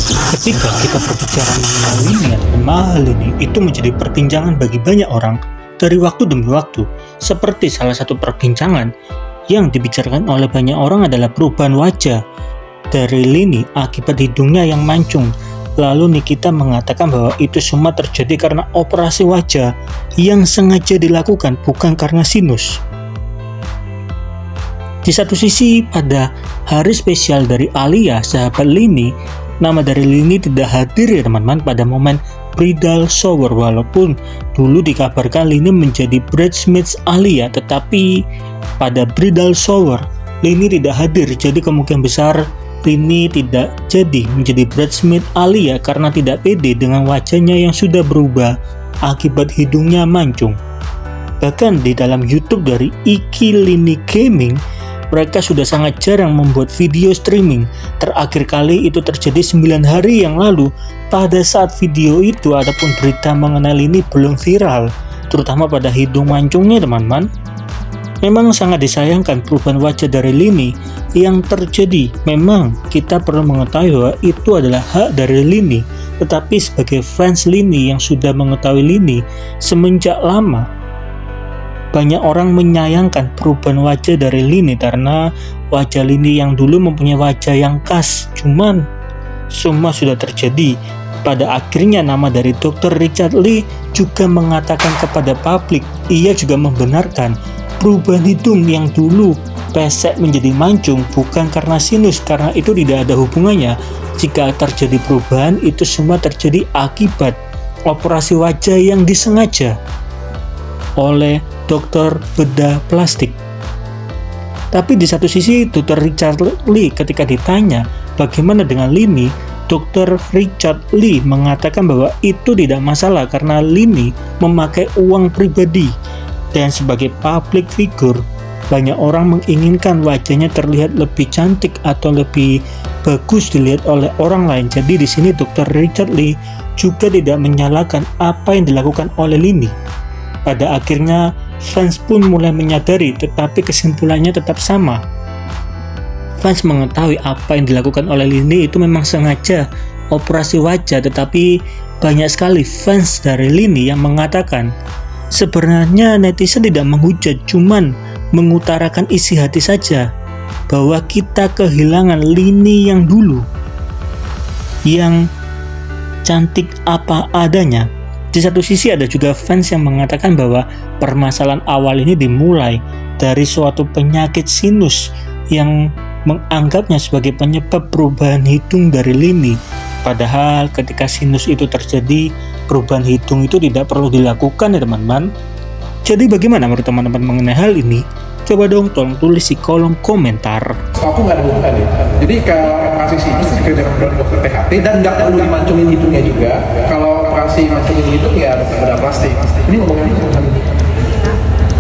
Ketika kita berbicara mengenai Lini atau Mahalini, itu menjadi perbincangan bagi banyak orang dari waktu demi waktu. Seperti salah satu perbincangan yang dibicarakan oleh banyak orang adalah perubahan wajah dari Lini akibat hidungnya yang mancung. Lalu Nikita mengatakan bahwa itu semua terjadi karena operasi wajah yang sengaja dilakukan, bukan karena sinus. Di satu sisi, pada hari spesial dari Alia, sahabat Lini, nama dari Lini tidak hadir ya teman-teman pada momen bridal shower. Walaupun dulu dikabarkan Lini menjadi bridesmaids Alia, tetapi pada bridal shower Lini tidak hadir. Jadi kemungkinan besar Lini tidak jadi menjadi bridesmaid Alia karena tidak pede dengan wajahnya yang sudah berubah akibat hidungnya mancung. Bahkan di dalam YouTube dari Iki Lini Gaming, mereka sudah sangat jarang membuat video streaming. Terakhir kali itu terjadi 9 hari yang lalu. Pada saat video itu ataupun berita mengenai Lini belum viral, terutama pada hidung mancungnya teman-teman. Memang sangat disayangkan perubahan wajah dari Lini yang terjadi. Memang kita perlu mengetahui bahwa itu adalah hak dari Lini. Tetapi sebagai fans Lini yang sudah mengetahui Lini semenjak lama, banyak orang menyayangkan perubahan wajah dari Lini karena wajah Lini yang dulu mempunyai wajah yang khas. Cuman semua sudah terjadi. Pada akhirnya nama dari Dr. Richard Lee juga mengatakan kepada publik, ia juga membenarkan perubahan hidung yang dulu pesek menjadi mancung bukan karena sinus, karena itu tidak ada hubungannya. Jika terjadi perubahan, itu semua terjadi akibat operasi wajah yang disengaja oleh dokter bedah plastik. Tapi di satu sisi Dr. Richard Lee ketika ditanya bagaimana dengan Lini, Dr. Richard Lee mengatakan bahwa itu tidak masalah karena Lini memakai uang pribadi. Dan sebagai public figure, banyak orang menginginkan wajahnya terlihat lebih cantik atau lebih bagus dilihat oleh orang lain. Jadi di sini Dr. Richard Lee juga tidak menyalahkan apa yang dilakukan oleh Lini. Pada akhirnya fans pun mulai menyadari, tetapi kesimpulannya tetap sama. Fans mengetahui apa yang dilakukan oleh Lini itu memang sengaja operasi wajah, tetapi banyak sekali fans dari Lini yang mengatakan sebenarnya netizen tidak menghujat, cuman mengutarakan isi hati saja bahwa kita kehilangan Lini yang dulu, yang cantik apa adanya. Di satu sisi ada juga fans yang mengatakan bahwa permasalahan awal ini dimulai dari suatu penyakit sinus yang menganggapnya sebagai penyebab perubahan hidung dari Lini. Padahal ketika sinus itu terjadi, perubahan hidung itu tidak perlu dilakukan ya teman-teman. Jadi bagaimana menurut teman-teman mengenai hal ini? Coba dong tolong tulis di kolom komentar. Aku nggak ada hubungan ya. Jadi kalau operasi sinus dikerjakan oleh dokter THT dan nggak perlu dimancungin hidungnya juga. Kalau operasi mancungin hidung ya dokter bedah plastik. Ini ngomongin hal ini.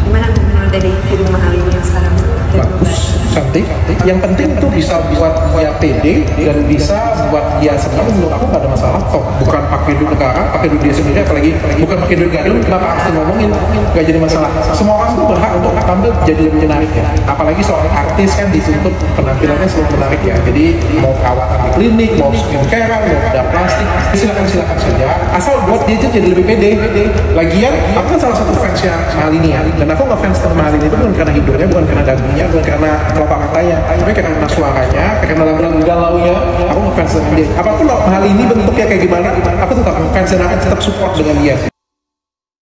Gimana menurut dari hidung Mahalini yang sekarang? Bagus, cantik. Yang penting itu bisa buat dia pede dan bisa buat dia senang. Menurut aku nggak ada masalah kok. Bukan pakai duit negara, pakai duit dia sendiri, apalagi bukan pakai duit negara. Kenapa harus ngomongin? Nggak jadi masalah. Semua orang tuh berhak untuk tampil jadi lebih menarik ya. Apalagi seorang artis kan dituntut penampilannya selalu menarik ya. Jadi mau perawatan di klinik, mau skincare, mau bedah plastik, silakan saja. Asal buat dia jadi lebih pede. Lagian aku kan salah satu fansnya Mahalini ya. Dan aku nggak fans sama Mahalini itu bukan karena hidungnya, bukan karena dagunya, bukan karena telapak matanya, tapi karena suaranya, karena lagu-lagu galaunya. Aku ngefans dengan dia. Apapun hal ini bentuknya kayak gimana, aku tetap ngefans dan akan tetap support dengan dia.